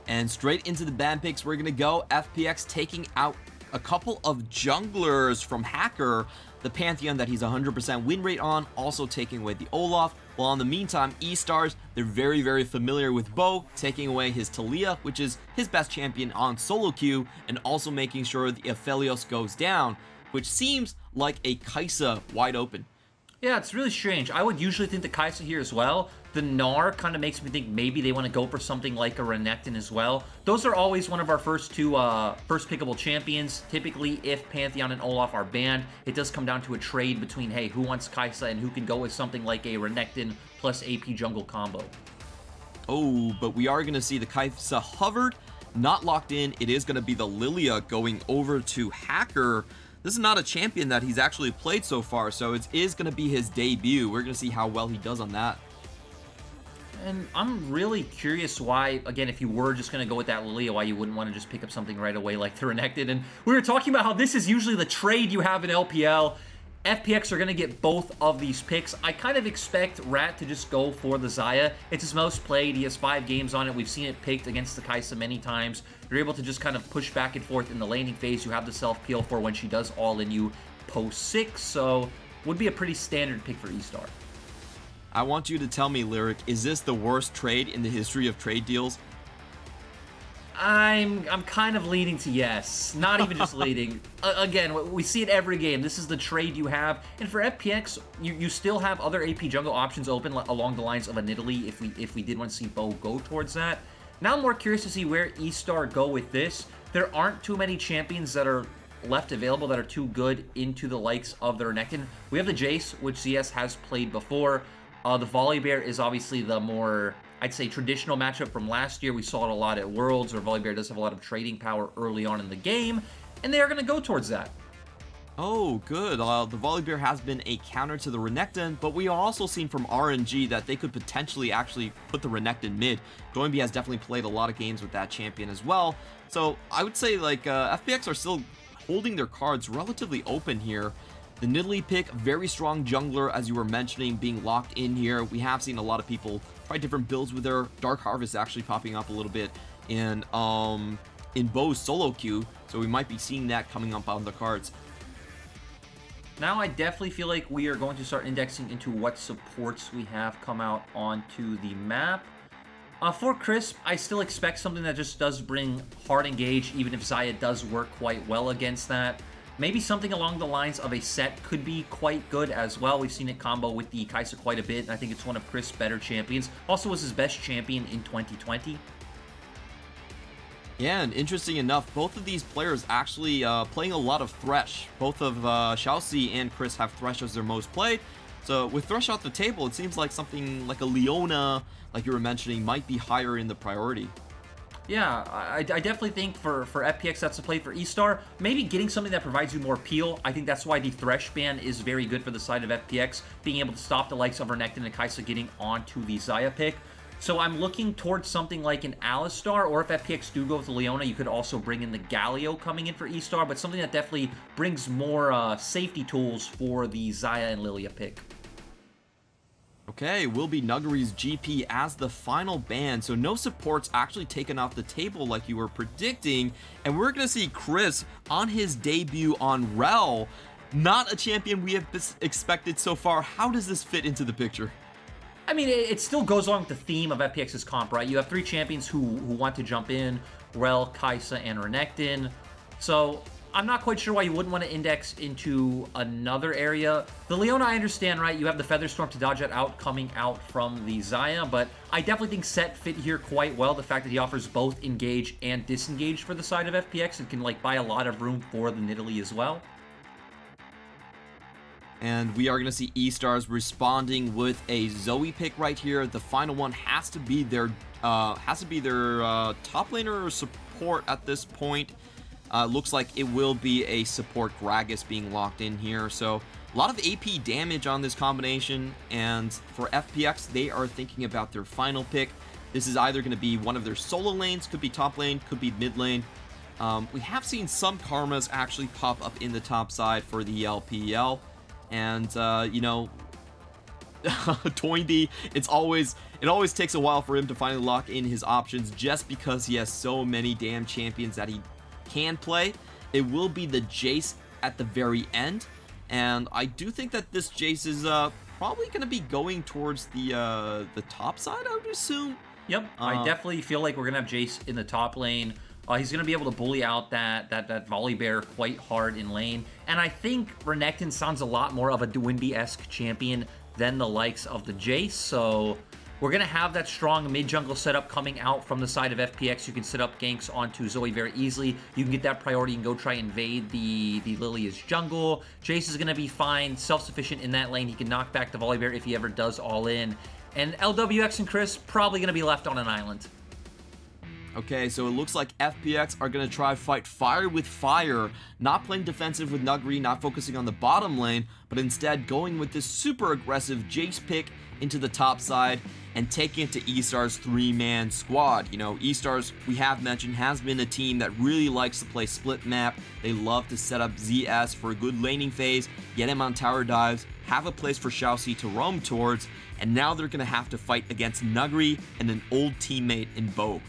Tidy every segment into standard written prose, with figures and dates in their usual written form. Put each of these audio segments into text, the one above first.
And straight into the ban picks, we're going to go. FPX taking out a couple of junglers from Hacker, the Pantheon that he's 100% win rate on, also taking away the Olaf. While in the meantime, Estars, they're very, very familiar with Bo, taking away his Talia, which is his best champion on solo queue, and also making sure the Aphelios goes down, which seems like a Kai'Sa wide open. Yeah, it's really strange. I would usually think the Kai'Sa here as well. The Gnar kind of makes me think maybe they want to go for something like a Renekton as well. Those are always one of our first two first pickable champions. Typically, if Pantheon and Olaf are banned, it does come down to a trade between, hey, who wants Kai'Sa and who can go with something like a Renekton plus AP jungle combo. Oh, but we are going to see the Kai'Sa hovered, not locked in. It is going to be the Lilia going over to Hacker. This is not a champion that he's actually played so far, so it is going to be his debut. We're going to see how well he does on that. And I'm really curious why, again, if you were just going to go with that Lilia, why you wouldn't want to just pick up something right away like the Renekton. And we were talking about how this is usually the trade you have in LPL. FPX are going to get both of these picks. I kind of expect Rat to just go for the Xayah. It's his most played. He has 5 games on it. We've seen it picked against the Kai'Sa many times. You're able to just kind of push back and forth in the laning phase. You have the self-peel for when she does all-in you post-6. So would be a pretty standard pick for Estar. I want you to tell me, Lyric, is this the worst trade in the history of trade deals? I'm kind of leaning to yes. Not even just leaning. Again, we see it every game. This is the trade you have. And for FPX, you still have other AP jungle options open along the lines of a Nidalee if we did want to see Bo go towards that. Now I'm more curious to see where Estar go with this. There aren't too many champions that are left available that are too good into the likes of the Renekton. We have the Jayce, which CS has played before. The Volibear is obviously the more, I'd say, traditional matchup from last year. We saw it a lot at Worlds, where Volibear does have a lot of trading power early on in the game, and they are going to go towards that. Oh, good. The Volibear has been a counter to the Renekton, but we are also seen from RNG that they could potentially actually put the Renekton mid. Doinb has definitely played a lot of games with that champion as well. So I would say like FPX are still holding their cards relatively open here. The Nidalee pick, very strong jungler, as you were mentioning, being locked in here. We have seen a lot of people try different builds with their Dark Harvest actually popping up a little bit in Bo's solo queue, so we might be seeing that coming up on the cards. Now I definitely feel like we are going to start indexing into what supports we have come out onto the map. For Crisp, I still expect something that just does bring hard engage, even if Xayah does work quite well against that. Maybe something along the lines of a Set could be quite good as well. We've seen it combo with the Kai'Sa quite a bit, and I think it's one of Crisp's better champions. Also was his best champion in 2020. Yeah, and interesting enough, both of these players actually playing a lot of Thresh. Both of Shiauc and Chris have Thresh as their most played. So with Thresh off the table, it seems like something like a Leona, like you were mentioning, might be higher in the priority. Yeah, I definitely think for FPX that's a play for Estar. Maybe getting something that provides you more peel. I think that's why the Thresh ban is very good for the side of FPX, being able to stop the likes of Renekton and Kai'Sa getting onto the Xayah pick. So I'm looking towards something like an Alistar, or if FPX do go with the Leona, you could also bring in the Galio coming in for Estar, but something that definitely brings more safety tools for the Xayah and Lilia pick. Okay, will be Nuguri's GP as the final ban, so no supports actually taken off the table like you were predicting, and we're going to see Chris on his debut on Rel, not a champion we have expected so far. How does this fit into the picture? I mean, it still goes along with the theme of FPX's comp, right? You have 3 champions who want to jump in, Rel, Kai'Sa, and Renekton, so I'm not quite sure why you wouldn't want to index into another area. The Leona, I understand, right? You have the Featherstorm to dodge it out coming out from the Xayah, but I definitely think Set fit here quite well. The fact that he offers both engage and disengage for the side of FPX and can like buy a lot of room for the Nidalee as well. And we are going to see Estars responding with a Zoe pick right here. The final one has to be their top laner or support at this point. Looks like it will be a support Gragas being locked in here. So a lot of AP damage on this combination. And for FPX, they are thinking about their final pick. This is either going to be one of their solo lanes, could be top lane, could be mid lane. We have seen some Karmas actually pop up in the top side for the LPL. And, you know, Doinb, it always takes a while for him to finally lock in his options just because he has so many damn champions that he can play. It will be the Jayce at the very end, and I do think that this Jayce is probably going to be going towards the top side, I would assume. Yep, I definitely feel like we're going to have Jayce in the top lane. He's going to be able to bully out that Volibear quite hard in lane. And I think Renekton sounds a lot more of a Doinb-esque champion than the likes of the Jayce. So we're going to have that strong mid-jungle setup coming out from the side of FPX. You can set up ganks onto Zoe very easily. You can get that priority and go try and invade the Lilia's jungle. Jayce is going to be fine, self-sufficient in that lane. He can knock back the Volibear if he ever does all in. And LWX and Chris probably going to be left on an island. Okay, so it looks like FPX are going to try fight fire with fire, not playing defensive with Nuguri, not focusing on the bottom lane, but instead going with this super aggressive Jayce pick into the top side and taking it to Estar's three-man squad. You know, Estar's, we have mentioned, has been a team that really likes to play split map. They love to set up ZS for a good laning phase, get him on tower dives, have a place for Shiauc to roam towards, and now they're going to have to fight against Nuguri and an old teammate in Bo.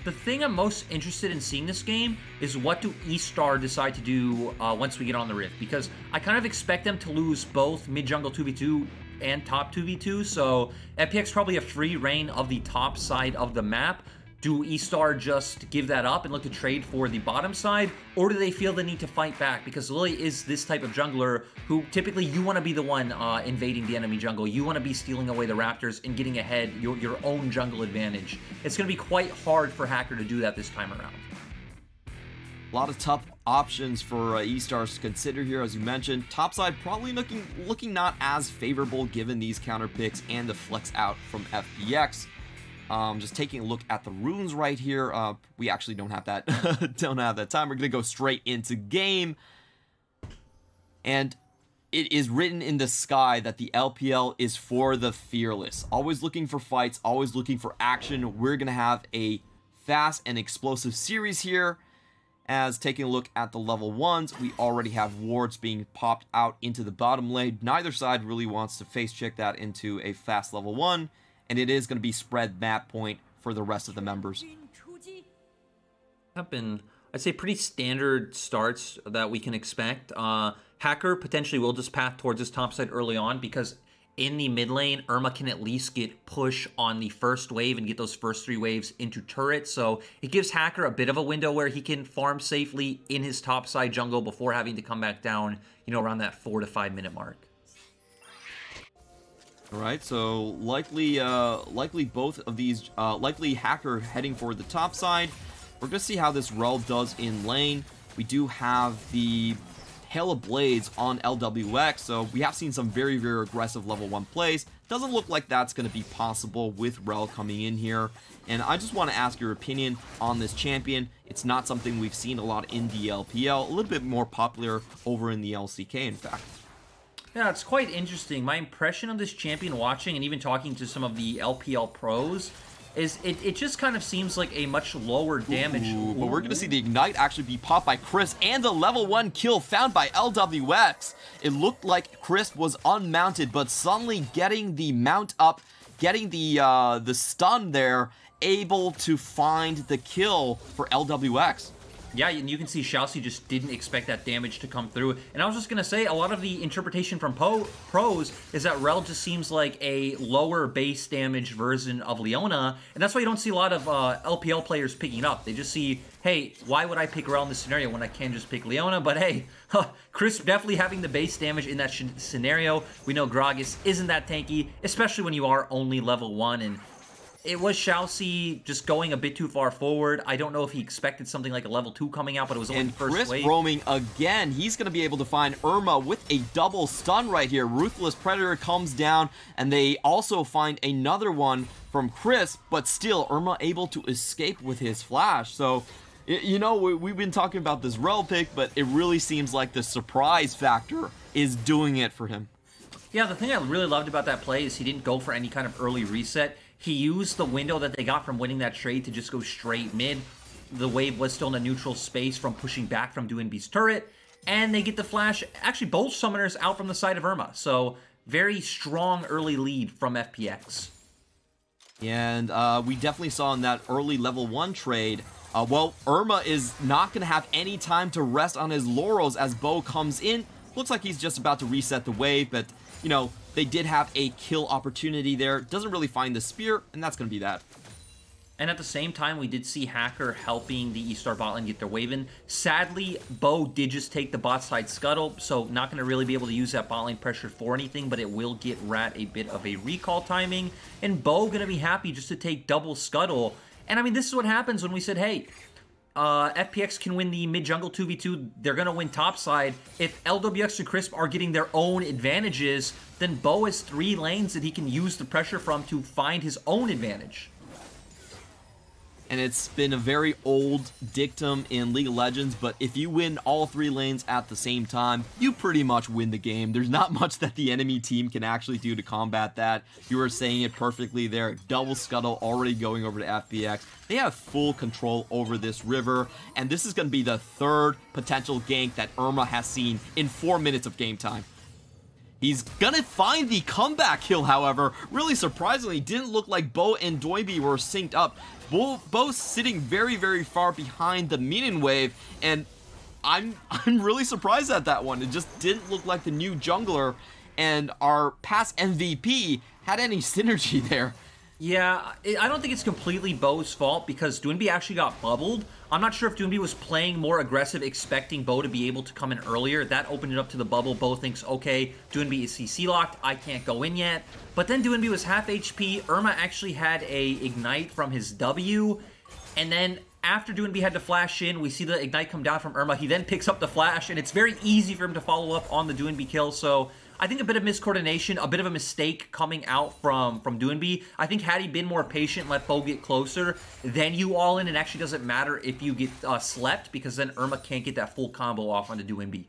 The thing I'm most interested in seeing this game is what do Estar decide to do once we get on the Rift, because I kind of expect them to lose both mid-jungle 2v2 and top 2v2, so FPX probably a free reign of the top side of the map. Do Estar just give that up and look to trade for the bottom side, or do they feel the need to fight back? Because Lily is this type of jungler who typically you want to be the one invading the enemy jungle. You want to be stealing away the Raptors and getting ahead, your own jungle advantage. It's going to be quite hard for Hacker to do that this time around. A lot of tough options for Estar to consider here, as you mentioned. Topside probably looking not as favorable given these counter picks and the flex out from FPX. Just taking a look at the runes right here. We actually don't have that time. We're gonna go straight into game, and it is written in the sky that the LPL is for the fearless. Always looking for fights, always looking for action. We're gonna have a fast and explosive series here. As taking a look at the level 1s, we already have wards being popped out into the bottom lane. Neither side really wants to face check that into a fast level 1. And it is going to be spread map point for the rest of the members. Have been, I'd say, pretty standard starts that we can expect. Hacker potentially will just path towards this top side early on, because in the mid lane, Irma can at least get push on the first wave and get those first 3 waves into turrets. So it gives Hacker a bit of a window where he can farm safely in his top side jungle before having to come back down, you know, around that 4 to 5 minute mark. All right, so likely both of these, likely Hacker heading for the top side. We're gonna see how this Rel does in lane. We do have the Hail of Blades on LWX, so we have seen some very, very aggressive level 1 plays. Doesn't look like that's gonna be possible with Rel coming in here. And I just want to ask your opinion on this champion. It's not something we've seen a lot in the LPL, a little bit more popular over in the LCK, in fact. Yeah, it's quite interesting. My impression of this champion watching and even talking to some of the LPL pros is it just kind of seems like a much lower damage. Ooh, but we're going to see the Ignite actually be popped by Chris and the level 1 kill found by LWX. It looked like Chris was unmounted, but suddenly getting the mount up, getting the stun there, able to find the kill for LWX. Yeah, and you can see Shiauc just didn't expect that damage to come through. And I was just going to say, a lot of the interpretation from pros is that Rel just seems like a lower base damage version of Leona. And that's why you don't see a lot of LPL players picking it up. They just see, hey, why would I pick Rel in this scenario when I can just pick Leona? But hey, Chris definitely having the base damage in that scenario. We know Gragas isn't that tanky, especially when you are only level 1. And it was Shiauc just going a bit too far forward. I don't know if he expected something like a level 2 coming out, but it was only the first wave. Chris roaming again. He's going to be able to find Irma with a double stun right here. Ruthless Predator comes down, and they also find another one from Chris, but still, Irma able to escape with his flash. So, you know, we've been talking about this Rel pick, but it really seems like the surprise factor is doing it for him. Yeah, the thing I really loved about that play is he didn't go for any kind of early reset. He used the window that they got from winning that trade to just go straight mid. The wave was still in a neutral space from pushing back from Doinb's turret, and they get the flash. Actually, both summoners out from the side of Irma. So very strong early lead from FPX. And we definitely saw in that early level 1 trade, well, Irma is not going to have any time to rest on his laurels as Bo comes in. Looks like he's just about to reset the wave, but, you know, they did have a kill opportunity there. Doesn't really find the spear, and that's going to be that. And at the same time, we did see Hacker helping the Estar bot lane get their wave in. Sadly, Bo did just take the bot side scuttle, so not going to really be able to use that bot lane pressure for anything, but it will get Rat a bit of a recall timing. And Bo going to be happy just to take double scuttle. And I mean, this is what happens when we said, hey, FPX can win the mid-jungle 2v2. They're going to win topside. If LWX and Crisp are getting their own advantages, then Bo has 3 lanes that he can use the pressure from to find his own advantage. And it's been a very old dictum in League of Legends, but if you win all 3 lanes at the same time, you pretty much win the game. There's not much that the enemy team can actually do to combat that. You were saying it perfectly there. Double scuttle already going over to FPX. They have full control over this river, and this is going to be the 3rd potential gank that Irma has seen in 4 minutes of game time. He's gonna find the comeback kill, however. Really surprisingly, didn't look like Bo and Doinb were synced up. Both sitting very, very far behind the minion wave, and I'm really surprised at that one. It just didn't look like the new jungler and our past MVP had any synergy there. Yeah, I don't think it's completely Bo's fault because Doinb actually got bubbled. I'm not sure if Doinb was playing more aggressive, expecting Bo to be able to come in earlier. That opened it up to the bubble. Bo thinks, okay, Doinb is CC locked. I can't go in yet. But then Doinb was half HP. Irma actually had a ignite from his W. And then after Doinb had to flash in, we see the ignite come down from Irma. He then picks up the flash, and it's very easy for him to follow up on the Doinb kill. So I think a bit of miscoordination, a bit of a mistake coming out from Doinb. I think had he been more patient, let Bo get closer, then you all in, it actually doesn't matter if you get slept, because then Irma can't get that full combo off onto Doinb.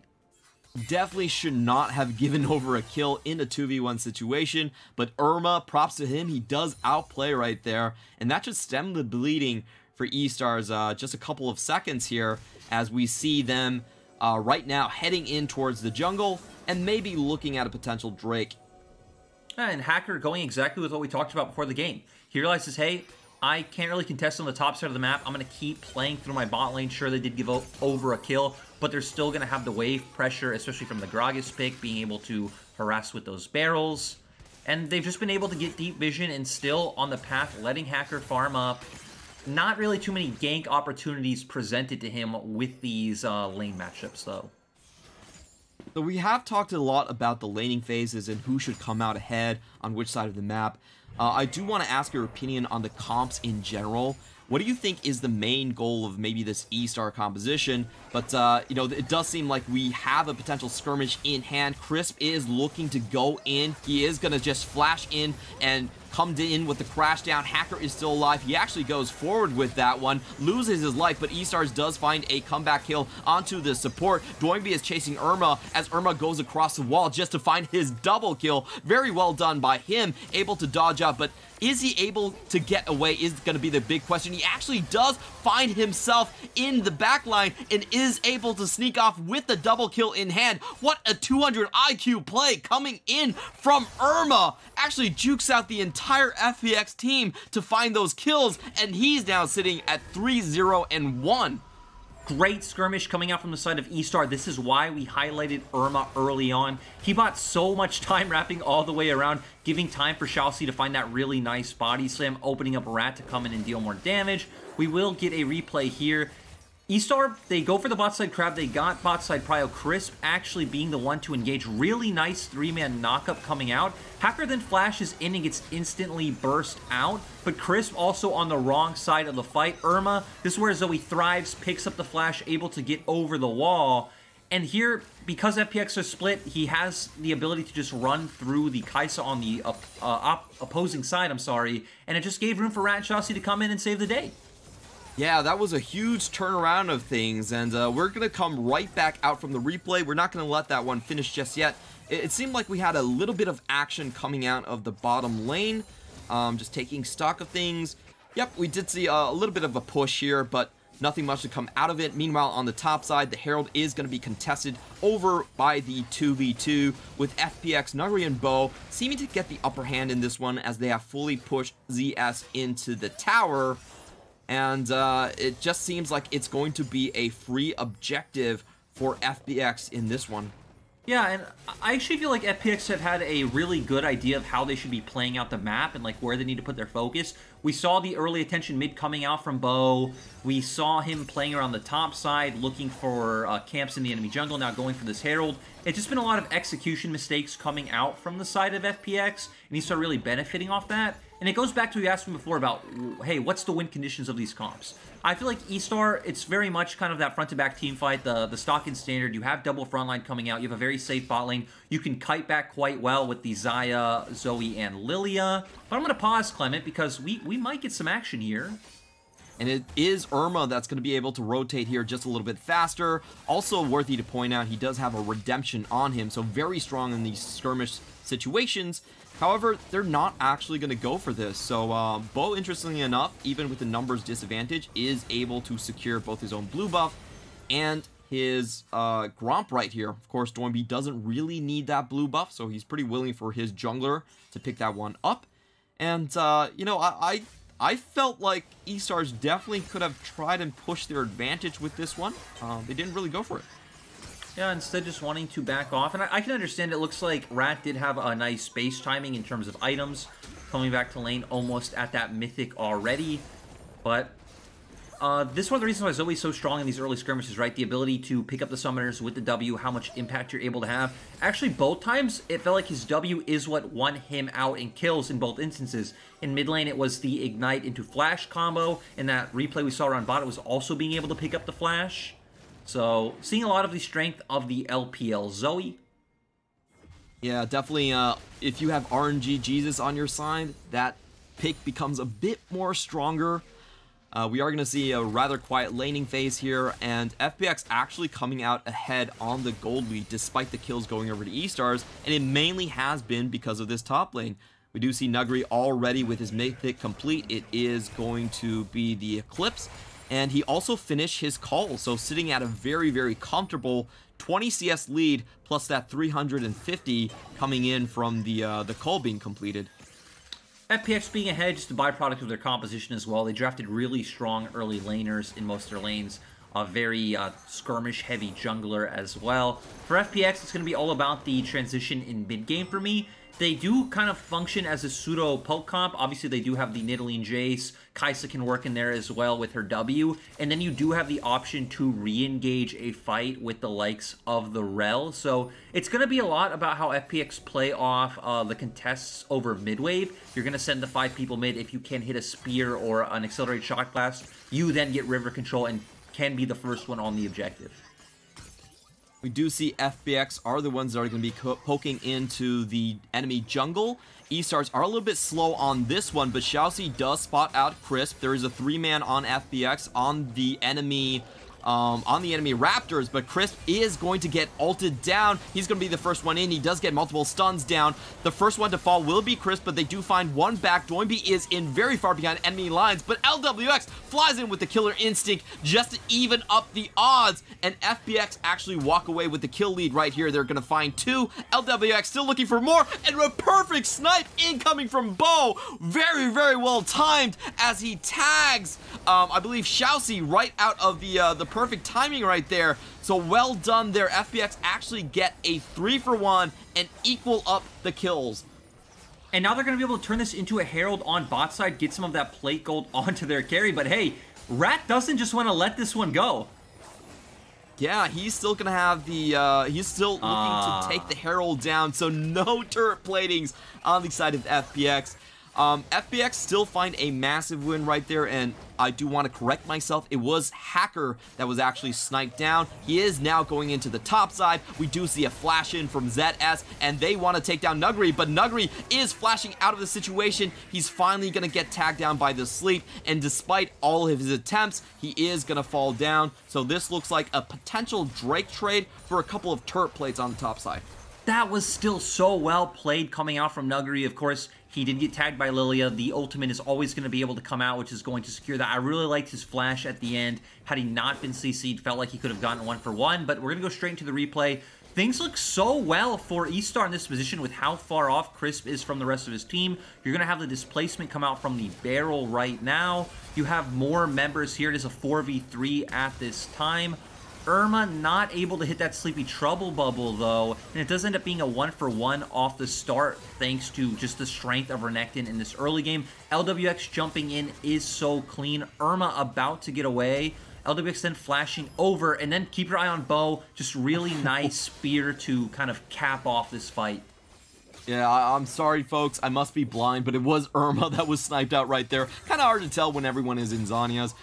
Definitely should not have given over a kill in a 2v1 situation, but Irma, props to him, he does outplay right there, and that should stem the bleeding for Estar's just a couple of seconds here, as we see them right now heading in towards the jungle, and maybe looking at a potential Drake. And Hacker going exactly with what we talked about before the game. He realizes, hey, I can't really contest on the top side of the map. I'm going to keep playing through my bot lane. Sure, they did give over a kill, but they're still going to have the wave pressure, especially from the Gragas pick, being able to harass with those barrels. And they've just been able to get deep vision and still on the path, letting Hacker farm up. Not really too many gank opportunities presented to him with these lane matchups, though. So we have talked a lot about the laning phases and who should come out ahead on which side of the map. I do want to ask your opinion on the comps in general. What do you think is the main goal of maybe this Estar composition? But, you know, it does seem like we have a potential skirmish in hand. Crisp is looking to go in. He is going to just flash in and come in with the crash down. Hacker is still alive. He actually goes forward with that one, loses his life, but Estar's does find a comeback kill onto the support. Doinb is chasing Irma as Irma goes across the wall just to find his double kill. Very well done by him, able to dodge out, but is he able to get away is going to be the big question. He actually does find himself in the back line and is able to sneak off with the double kill in hand. What a 200 IQ play coming in from Irma. Actually jukes out the entire FPX team to find those kills, and he's now sitting at 3-0-1. Great skirmish coming out from the side of Estar. This is why we highlighted Irma early on. He bought so much time wrapping all the way around, giving time for Shiauc to find that really nice body slam, opening up Rat to come in and deal more damage. We will get a replay here. Estar, they go for the bot side crab. They got bot side prio. Crisp actually being the one to engage. Really nice 3-man knockup coming out. Hacker then flashes in and gets instantly burst out, but Crisp also on the wrong side of the fight. Irma, this is where Zoe thrives, picks up the flash, able to get over the wall. And here, because FPX are split, he has the ability to just run through the Kai'Sa on the opposing side, and it just gave room for Rat and Shiauc to come in and save the day. Yeah, that was a huge turnaround of things, and we're going to come right back out from the replay. We're not going to let that one finish just yet. It seemed like we had a little bit of action coming out of the bottom lane, just taking stock of things. Yep, we did see a little bit of a push here, but nothing much to come out of it. Meanwhile, on the top side, the Herald is going to be contested over by the 2v2 with FPX, Nuguri, and Bo seeming to get the upper hand in this one as they have fully pushed ZS into the tower. And it just seems like it's going to be a free objective for FPX in this one. Yeah, and I actually feel like FPX have had a really good idea of how they should be playing out the map and like where they need to put their focus. We saw the early attention mid coming out from Bo. We saw him playing around the top side, looking for camps in the enemy jungle, now going for this Herald. It's just been a lot of execution mistakes coming out from the side of FPX, and he's started really benefiting off that. And it goes back to what you asked me before about, hey, what's the win conditions of these comps? I feel like Estar, it's very much kind of that front-to-back team fight, the stock and standard. You have double frontline coming out. You have a very safe bot lane. You can kite back quite well with the Xayah, Zoe, and Lilia. But I'm going to pause, Clement, because we might get some action here. And it is Irma that's going to be able to rotate here just a little bit faster. Also worthy to point out, he does have a redemption on him, so very strong in these skirmish situations. However, they're not actually going to go for this. So Bo, interestingly enough, even with the numbers disadvantage, is able to secure both his own blue buff and his Gromp right here. Of course, Doinb doesn't really need that blue buff, so he's pretty willing for his jungler to pick that one up. And, you know, I felt like Estars definitely could have tried and pushed their advantage with this one. They didn't really go for it. Yeah, instead just wanting to back off. And I can understand it looks like Rat did have a nice space timing in terms of items. Coming back to lane almost at that mythic already. But this is one of the reasons why Zoe's so strong in these early skirmishes, right? The ability to pick up the summoners with the W, how much impact you're able to have. Actually, both times, it felt like his W is what won him out in kills in both instances. In mid lane, it was the Ignite into Flash combo. In that replay we saw around bot, it was also being able to pick up the Flash. So, seeing a lot of the strength of the LPL Zoe. Yeah, definitely, if you have RNG Jesus on your side, that pick becomes a bit more stronger. We are going to see a rather quiet laning phase here, and FPX actually coming out ahead on the gold lead despite the kills going over to Estars, and it mainly has been because of this top lane. We do see Nuguri already with his mythic complete. It is going to be the Eclipse. And he also finished his call, so sitting at a very, very comfortable 20 CS lead, plus that 350 coming in from the call being completed. FPX being ahead, just a byproduct of their composition as well. They drafted really strong early laners in most of their lanes. A very skirmish-heavy jungler as well. For FPX, it's going to be all about the transition in mid-game for me. They do kind of function as a pseudo poke comp. Obviously, they do have the Nidalee and Jayce. Kai'Sa can work in there as well with her W. And then you do have the option to re-engage a fight with the likes of the Rel. So it's going to be a lot about how FPX play off the contests over mid-wave. You're going to send the 5 people mid. If you can hit a spear or an accelerated shot blast, you then get river control and can be the first one on the objective. We do see FPX are the ones that are going to be poking into the enemy jungle. Estars are a little bit slow on this one, but Shiauc does spot out Crisp. There is a 3-man on FPX on the enemy Raptors, but Crisp is going to get ulted down. He's going to be the first one in. He does get multiple stuns down. The first one to fall will be Crisp, but they do find one back. Doinb is in very far behind enemy lines, but LWX flies in with the killer instinct just to even up the odds, and FPX actually walk away with the kill lead right here. They're going to find 2. LWX still looking for more, and a perfect snipe incoming from Bo. Very, very well timed as he tags, I believe, Shiauc right out of the perfect timing right there. So well done there. FPX actually get a 3-for-1 and equal up the kills. And now they're going to be able to turn this into a Herald on bot side, get some of that plate gold onto their carry. But hey, Rat doesn't just want to let this one go. Yeah, he's still going to have the, he's still looking to take the Herald down. So no turret platings on the side of FPX. FPX still find a massive win right there, and I do want to correct myself. It was Hacker that was actually sniped down. He is now going into the top side. We do see a flash in from ZS, and they want to take down Nuguri, but Nuguri is flashing out of the situation. He's finally going to get tagged down by the sleep, and despite all of his attempts, he is going to fall down. So this looks like a potential Drake trade for a couple of turret plates on the top side. That was still so well played coming out from Nuguri. Of course, he did get tagged by Lilia. The ultimate is always going to be able to come out, which is going to secure that. I really liked his flash at the end. Had he not been CC'd, felt like he could have gotten 1-for-1, but we're going to go straight into the replay. Things look so well for Estar in this position with how far off Crisp is from the rest of his team. You're going to have the displacement come out from the barrel right now. You have more members here. It is a 4v3 at this time. Irma not able to hit that Sleepy Trouble bubble, though, and it does end up being a 1-for-1 off the start, thanks to just the strength of Renekton in this early game. LWX jumping in is so clean. Irma about to get away. LWX then flashing over, and then keep your eye on Bo. Just really nice spear to kind of cap off this fight. Yeah, I'm sorry, folks. I must be blind, but it was Irma that was sniped out right there. Kind of hard to tell when everyone is in Zhonya's.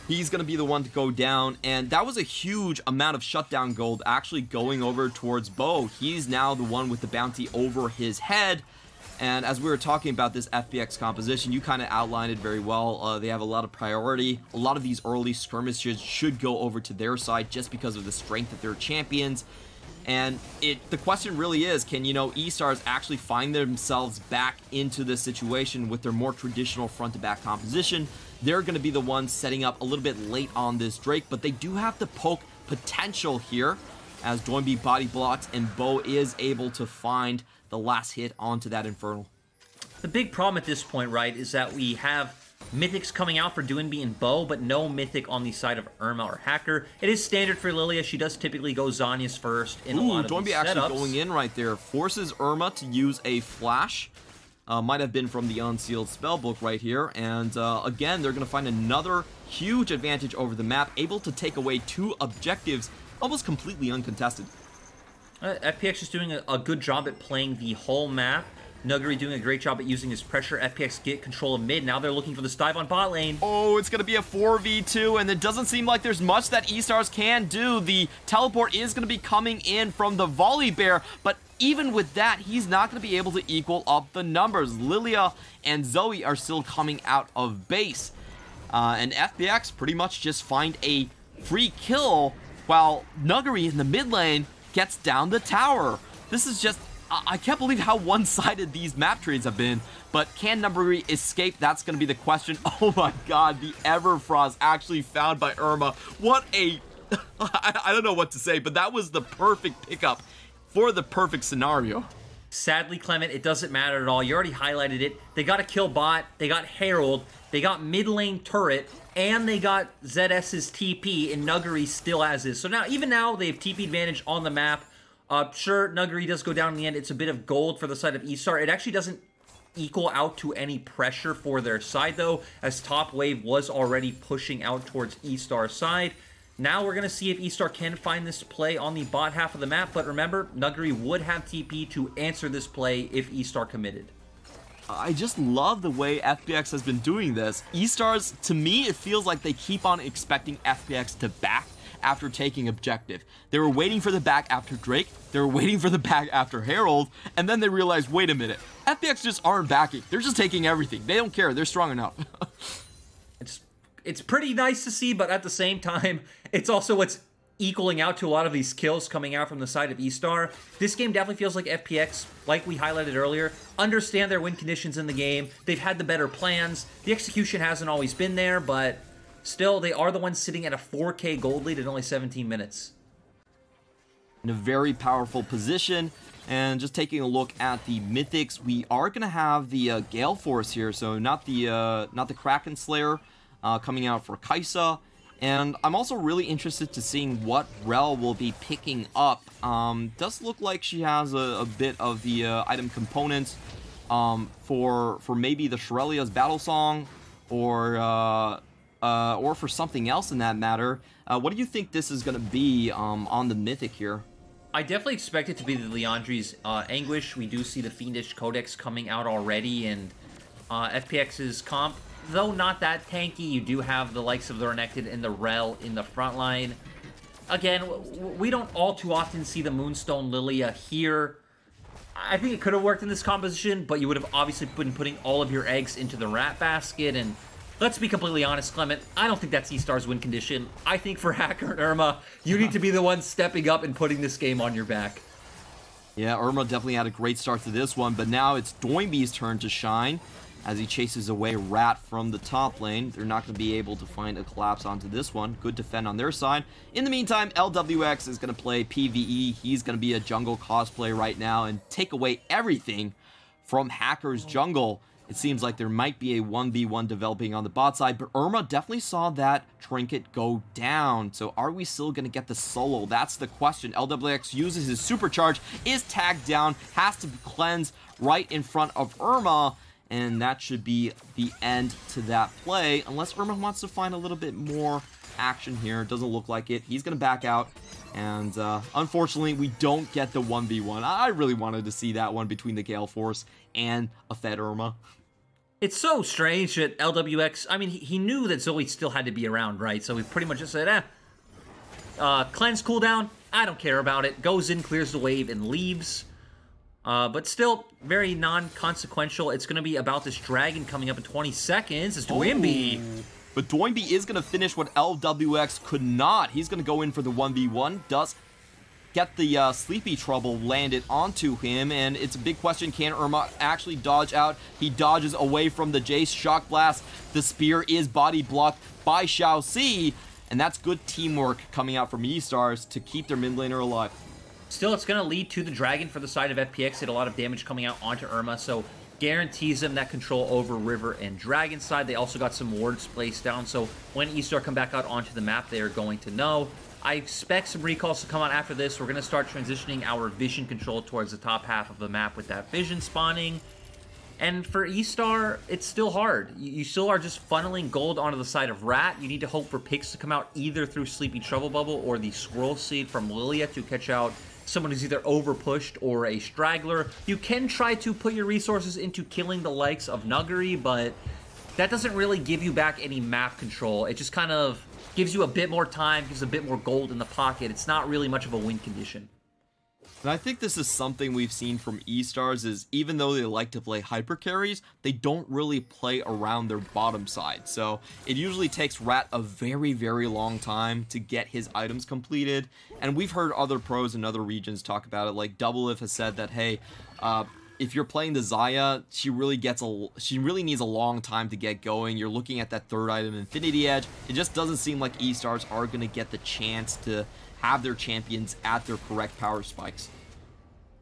He's going to be the one to go down, and that was a huge amount of shutdown gold actually going over towards Bo. He's now the one with the bounty over his head, and as we were talking about this FPX composition, you kind of outlined it very well. They have a lot of priority. A lot of these early skirmishes should go over to their side just because of the strength of their champions. And the question really is, can, you know, E-Stars actually find themselves back into this situation with their more traditional front-to-back composition? They're going to be the ones setting up a little bit late on this Drake, but they do have the poke potential here as Doinb body blocks and Bo is able to find the last hit onto that Infernal. The big problem at this point, right, is that we have Mythics coming out for Doinb and Bo, but no Mythic on the side of Irma or Hacker. It is standard for Lilia. She does typically go Zhonya's first in a lot of these setups. Doinb actually going in right there. Forces Irma to use a flash. Might have been from the Unsealed Spellbook right here. And again, they're going to find another huge advantage over the map. Able to take away 2 objectives, almost completely uncontested. FPX is doing a good job at playing the whole map. Nuguri doing a great job at using his pressure. FPX get control of mid. Now they're looking for the dive on bot lane. Oh, it's going to be a 4v2, and it doesn't seem like there's much that E-Stars can do. The teleport is going to be coming in from the Volley Bear, but even with that, he's not going to be able to equal up the numbers. Lilia and Zoe are still coming out of base. And FPX pretty much just find a free kill, while Nuguri in the mid lane gets down the tower. This is just... I can't believe how one-sided these map trades have been, but can Nuguri escape? That's going to be the question. Oh my god, the Everfrost actually found by Irma. What a... I don't know what to say, but that was the perfect pickup for the perfect scenario. Sadly, Clement, it doesn't matter at all. You already highlighted it. They got a kill bot, they got Herald, they got mid lane turret, and they got ZS's TP, and Nuguri still has this. So now, even now, they have TP advantage on the map. Sure, Nuguri does go down in the end. It's a bit of gold for the side of Estar. It actually doesn't equal out to any pressure for their side, though, as top wave was already pushing out towards Estar's side. Now we're going to see if Estar can find this play on the bot half of the map, but remember, Nuguri would have TP to answer this play if Estar committed. I just love the way FPX has been doing this. E-Stars, to me, it feels like they keep on expecting FPX to back after taking objective. They were waiting for the back after Drake, they were waiting for the back after Herald, and then they realized, wait a minute, FPX just aren't backing. They're just taking everything. They don't care. They're strong enough. It's pretty nice to see, but at the same time, it's also what's equaling out to a lot of these kills coming out from the side of Estar. This game definitely feels like FPX, like we highlighted earlier, understand their win conditions in the game. They've had the better plans. The execution hasn't always been there, but still, they are the ones sitting at a 4K gold lead in only 17 minutes. In a very powerful position, and just taking a look at the Mythics, we are going to have the Gale Force here, so not the Kraken Slayer coming out for Kai'Sa. And I'm also really interested to seeing what Rel will be picking up. Does look like she has a bit of the item components for maybe the Shurelya's Battle Song, or for something else in that matter. What do you think this is going to be on the Mythic here? I definitely expect it to be the Liandry's Anguish. We do see the Fiendish Codex coming out already, and FPX's comp, though not that tanky, you do have the likes of the Renekton and the Rel in the front line. Again, we don't all too often see the Moonstone Lilia here. I think it could have worked in this composition, but you would have obviously been putting all of your eggs into the rat basket, and let's be completely honest, Clement, I don't think that's E-Star's win condition. I think for Hacker and Irma, you need to be the one stepping up and putting this game on your back. Yeah, Irma definitely had a great start to this one, but now it's Doinb's turn to shine as he chases away Rat from the top lane. They're not going to be able to find a collapse onto this one. Good defend on their side. In the meantime, LWX is going to play PvE. He's going to be a jungle cosplay right now and take away everything from Hacker's jungle. It seems like there might be a 1v1 developing on the bot side, but Irma definitely saw that trinket go down. So are we still going to get the solo? That's the question. LWX uses his supercharge, is tagged down, has to cleanse right in front of Irma, and that should be the end to that play, unless Irma wants to find a little bit more action here. Doesn't look like it. He's going to back out, and unfortunately, we don't get the 1v1. I really wanted to see that one between the Gale Force and a fed Irma. It's so strange that LWX, I mean, he knew that Zoe still had to be around, right? So he pretty much just said, cleanse cooldown, I don't care about it. Goes in, clears the wave, and leaves. But still, very non-consequential. It's going to be about this dragon coming up in 20 seconds. It's Doinb. But Doinb is going to finish what LWX could not. He's going to go in for the 1v1. Does get the Sleepy Trouble landed onto him, and it's a big question, can Irma actually dodge out? He dodges away from the Jayce Shock Blast. The spear is body blocked by Shiauc, and that's good teamwork coming out from Estars to keep their mid laner alive. Still, it's going to lead to the dragon for the side of FPX. Hit a lot of damage coming out onto Irma, so guarantees them that control over river and dragon side. They also got some wards placed down, so when Estar come back out onto the map, they are going to know. I expect some recalls to come out after this. We're going to start transitioning our vision control towards the top half of the map with that vision spawning. And for Estar, it's still hard. You still are just funneling gold onto the side of Rat. You need to hope for picks to come out either through Sleepy Trouble Bubble or the Squirrel Seed from Lilia to catch out someone who's either overpushed or a straggler. You can try to put your resources into killing the likes of Nuguri, but that doesn't really give you back any map control. It just kind of gives you a bit more time, gives a bit more gold in the pocket. It's not really much of a win condition. And I think this is something we've seen from Estars is even though they like to play hyper carries, they don't really play around their bottom side. So it usually takes Rat a very, very long time to get his items completed. And we've heard other pros in other regions talk about it. Like Doublelift has said that, hey, if you're playing the Xayah, she really needs a long time to get going. You're looking at that third item, Infinity Edge. It just doesn't seem like Estars are going to get the chance to have their champions at their correct power spikes.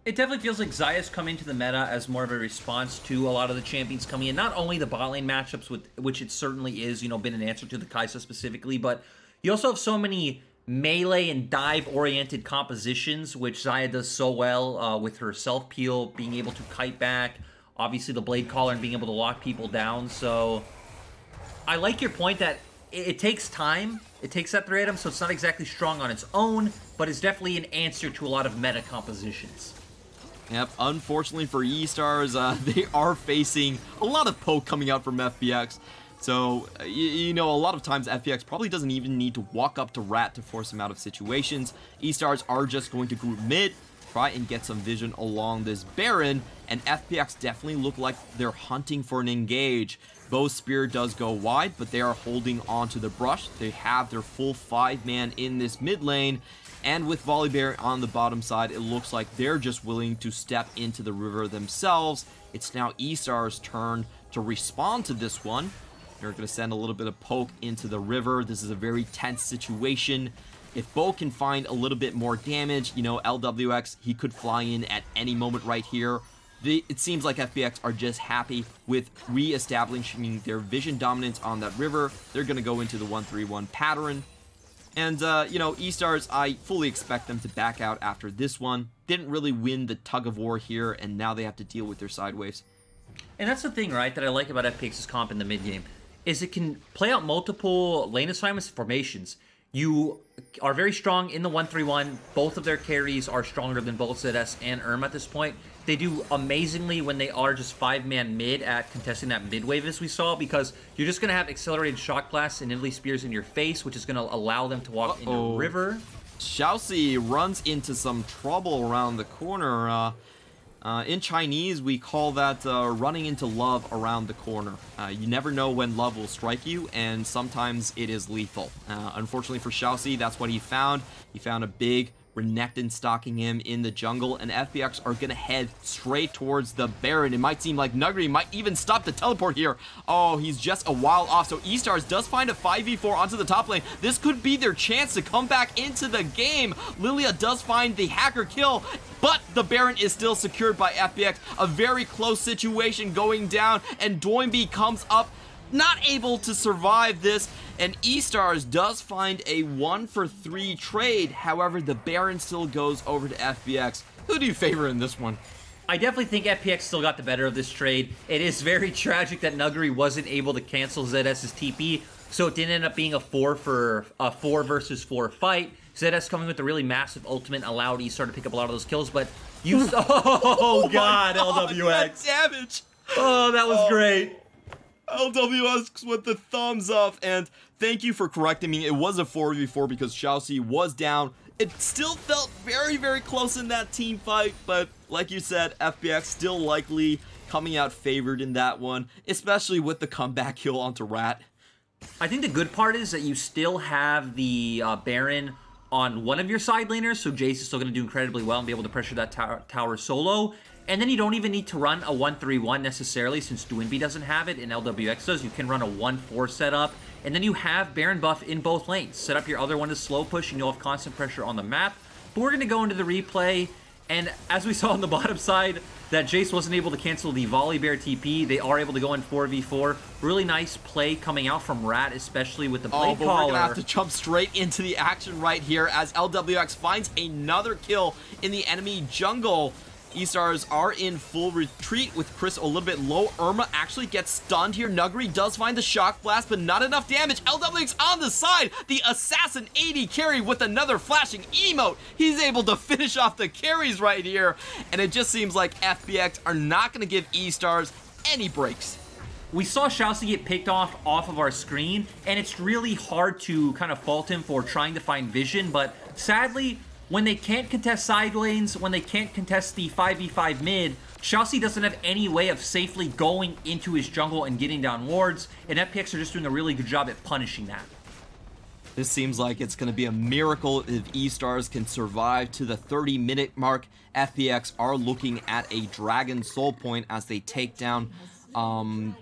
It definitely feels like Xayah's come into the meta as more of a response to a lot of the champions coming in. Not only the bot lane matchups, which it certainly is, you know, been an answer to the Kai'Sa specifically, but you also have so many melee and dive-oriented compositions, which Xayah does so well with her self-peel, being able to kite back, obviously the Blade Caller and being able to lock people down. So I like your point that it takes time. It takes that 3 item, so it's not exactly strong on its own, but it's definitely an answer to a lot of meta compositions. Yep, unfortunately for Estars, they are facing a lot of poke coming out from FPX. So, you know, a lot of times FPX probably doesn't even need to walk up to Rat to force him out of situations. Estars are just going to group mid, try and get some vision along this Baron, and FPX definitely look like they're hunting for an engage. Bow's Spear does go wide, but they are holding on to the brush. They have their full 5-man in this mid lane, and with Volibear on the bottom side, it looks like they're just willing to step into the river themselves. It's now Estar's turn to respond to this one. They're going to send a little bit of poke into the river. This is a very tense situation. If Bo can find a little bit more damage, you know, LWX, he could fly in at any moment right here. It seems like FPX are just happy with re-establishing their vision dominance on that river. They're going to go into the 1-3-1 pattern. And, you know, Estars, I fully expect them to back out after this one. Didn't really win the tug of war here, and now they have to deal with their sideways. And that's the thing, right, that I like about FPX's comp in the mid game, is it can play out multiple lane assignments and formations. You are very strong in the 1-3-1. Both of their carries are stronger than both ZS and Irma at this point. They do amazingly when they are just 5-man mid at contesting that mid wave as we saw, because you're just going to have accelerated shock blasts and Nidalee Spears in your face, which is going to allow them to walk in the river. Shiauc runs into some trouble around the corner. In Chinese, we call that running into love around the corner. You never know when love will strike you, and sometimes it is lethal. Unfortunately for Shiauc, that's what he found. He found a big Renekton stalking him in the jungle, and FPX are going to head straight towards the Baron. It might seem like Nuguri might even stop the teleport here. Oh, he's just a while off, so Estars does find a 5v4 onto the top lane. This could be their chance to come back into the game. Lilia does find the hacker kill, but the Baron is still secured by FPX. A very close situation going down, and Doinb comes up, not able to survive this, and Estars does find a 1-for-3 trade. However, the Baron still goes over to FPX. Who do you favor in this one? I definitely think FPX still got the better of this trade. It is very tragic that Nuguri wasn't able to cancel ZS's TP, so it didn't end up being a 4 versus 4 fight. ZS coming with a really massive ultimate allowed Estar to pick up a lot of those kills, but you oh god, LWX. That damage. Oh, that was great. LWX with the thumbs up, and thank you for correcting me. It was a 4v4 because Shiauc was down. It still felt very, very close in that team fight, but like you said, FPX still likely coming out favored in that one, especially with the comeback kill onto Rat. I think the good part is that you still have the Baron on one of your side laners, so Jayce is still going to do incredibly well and be able to pressure that tower solo. And then you don't even need to run a 1-3-1 necessarily, since Doinb doesn't have it and LWX does. You can run a 1-4 setup, and then you have Baron buff in both lanes. Set up your other one to slow push, and you'll have constant pressure on the map. But we're going to go into the replay, and as we saw on the bottom side, that Jayce wasn't able to cancel the Volibear TP. They are able to go in 4v4. Really nice play coming out from Rat, especially with the Blade but Caller. we're going to have to jump straight into the action right here as LWX finds another kill in the enemy jungle. Estars are in full retreat with Chris a little bit low. Irma actually gets stunned here. Nuguri does find the Shock Blast, but not enough damage. LWX on the side. The Assassin 80 carry with another flashing emote. He's able to finish off the carries right here. And it just seems like FPX are not going to give Estars any breaks. We saw Shiauc get picked off of our screen, and it's really hard to kind of fault him for trying to find vision, but sadly, when they can't contest side lanes, when they can't contest the 5v5 mid, Shiauc doesn't have any way of safely going into his jungle and getting down wards, and FPX are just doing a really good job at punishing that. This seems like it's going to be a miracle if Estars can survive to the 30-minute mark. FPX are looking at a Dragon Soul Point as they take down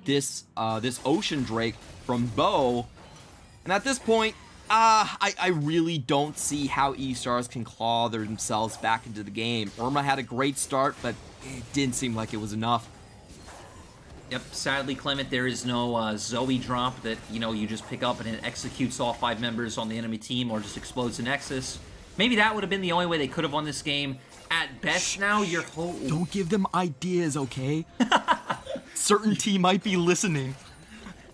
this Ocean Drake from Bo. And at this point, I really don't see how Estars can claw themselves back into the game. Irma had a great start, but it didn't seem like it was enough. Yep, sadly, Clement, there is no Zoe drop that, you just pick up and it executes all 5 members on the enemy team or just explodes the Nexus. Maybe that would have been the only way they could have won this game. At best now, you're Don't give them ideas, okay? Certain team might be listening.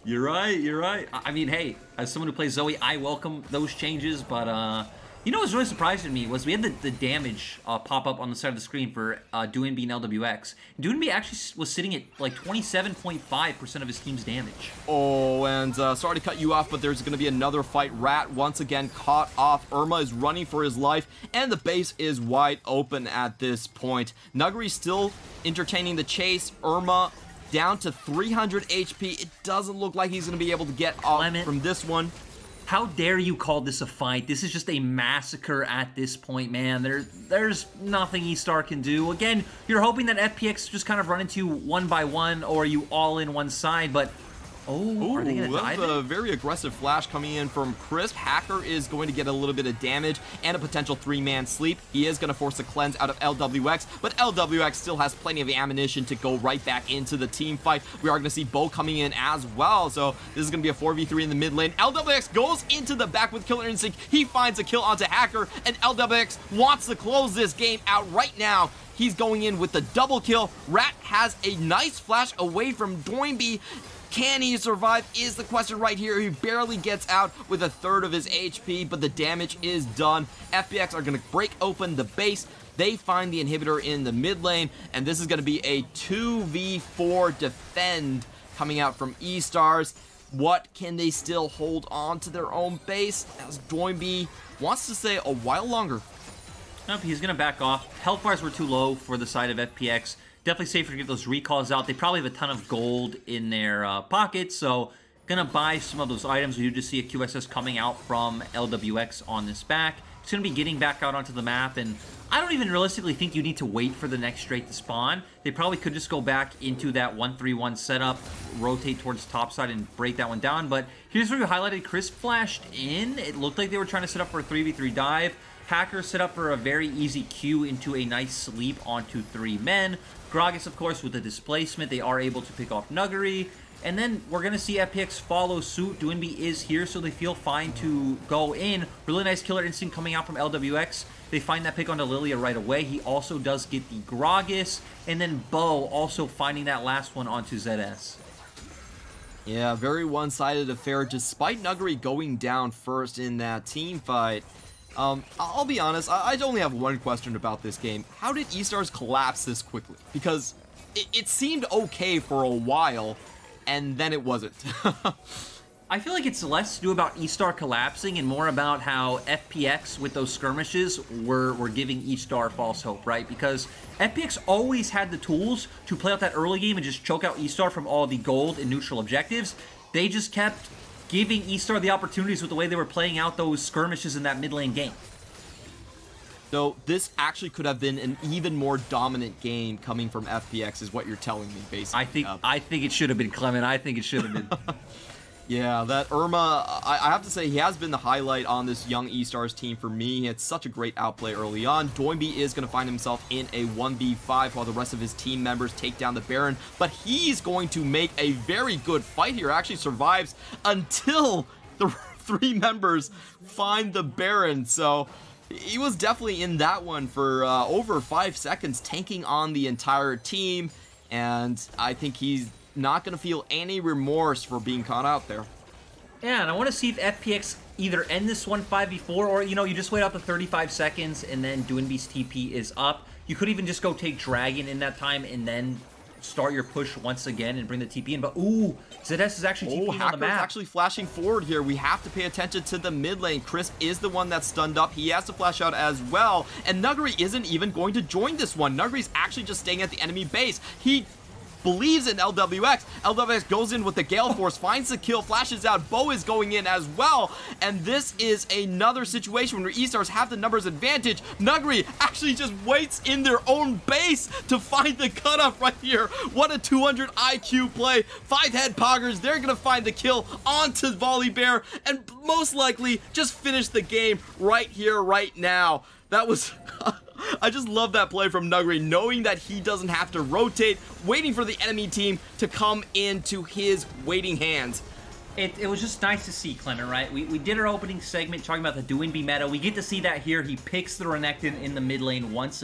You're right. I mean, hey, as someone who plays Zoe, I welcome those changes, but, you know what's really surprising to me was we had the damage pop up on the side of the screen for Doinb and LWX. Doinb actually was sitting at like 27.5% of his team's damage. Oh, and sorry to cut you off, but there's going to be another fight. Rat once again caught off. Irma is running for his life, and the base is wide open at this point. Nuguri still entertaining the chase. Irma down to 300 HP. It doesn't look like he's going to be able to get off from this one. How dare you call this a fight? This is just a massacre at this point, man. There's nothing Estar can do. Again, you're hoping that FPX just kind of run into one by one, or you all in one side, but are they gonna die? That's a very aggressive flash coming in from Crisp. Hacker is going to get a little bit of damage and a potential 3-man sleep. He is going to force a cleanse out of LWX, but LWX still has plenty of ammunition to go right back into the team fight. We are going to see Bo coming in as well, so this is going to be a 4v3 in the mid lane. LWX goes into the back with Killer Instinct. He finds a kill onto Hacker, and LWX wants to close this game out right now. He's going in with the double kill. Rat has a nice flash away from Doinb. Can he survive is the question right here. He barely gets out with 1/3 of his HP, but the damage is done. FPX are going to break open the base. They find the inhibitor in the mid lane, and this is going to be a 2v4 defend coming out from Estars. What can they still hold on to their own base as Doinb wants to stay a while longer? Nope, he's going to back off. Health bars were too low for the side of FPX. Definitely safer to get those recalls out. They probably have a ton of gold in their pockets, so gonna buy some of those items. We do just see a QSS coming out from LWX on this back. It's going to be getting back out onto the map, and I don't even realistically think you need to wait for the next straight to spawn. They probably could just go back into that 1-3-1 setup, rotate towards topside, and break that one down. But here's where you highlighted Chris flashed in. It looked like they were trying to set up for a 3v3 dive. Hacker set up for a very easy Q into a nice sleep onto 3 men. Gragas, of course, with the displacement, they are able to pick off Nuguri. And then we're going to see FPX follow suit. Doinb is here, so they feel fine to go in. Really nice killer instinct coming out from LWX. They find that pick onto Lilia right away. He also does get the Gragas. And then Bo also finding that last one onto ZS. Yeah, very one-sided affair, despite Nuguri going down first in that team fight. I'll be honest, I only have one question about this game. How did Estar's collapse this quickly? Because it seemed okay for a while, and then it wasn't. I feel like it's less to do about Estar collapsing and more about how FPX with those skirmishes were giving Estar false hope, right? Because FPX always had the tools to play out that early game and just choke out Estar from all the gold and neutral objectives. They just kept giving Estar the opportunities with the way they were playing out those skirmishes in that mid lane game. So this actually could have been an even more dominant game coming from FPX is what you're telling me, basically. I think it should have been, Clement. I think it should have been. Yeah, that Irma, I have to say, he has been the highlight on this young Estar's team for me. He had such a great outplay early on. Doinb is going to find himself in a 1v5 while the rest of his team members take down the Baron. But he's going to make a very good fight here. Actually survives until the 3 members find the Baron. So he was definitely in that one for over 5 seconds, tanking on the entire team. And I think he's not going to feel any remorse for being caught out there. Yeah, and I want to see if FPX either end this one 5v4 or, you know, you just wait out the 35 seconds and then Doinb's TP is up. You could even just go take Dragon in that time and then start your push once again and bring the TP in. But, ooh, ZS is actually TPing on the map. Actually flashing forward here. We have to pay attention to the mid lane. Crisp is the one that's stunned up. He has to flash out as well. And Nuguri isn't even going to join this one. Nuguri's actually just staying at the enemy base. He believes in LWX. LWX goes in with the Gale Force, finds the kill, flashes out. Bo is going in as well. And this is another situation where Estars have the numbers advantage. Nuguri actually just waits in their own base to find the cutoff right here. What a 200 IQ play. 5 head poggers. They're going to find the kill onto Volibear and most likely just finish the game right here, right now. That was... I just love that play from Nuguri, knowing that he doesn't have to rotate, waiting for the enemy team to come into his waiting hands. It was just nice to see, Clement, right? We did our opening segment talking about the Doinb meta. We get to see that here. He picks the Renekton in the mid lane once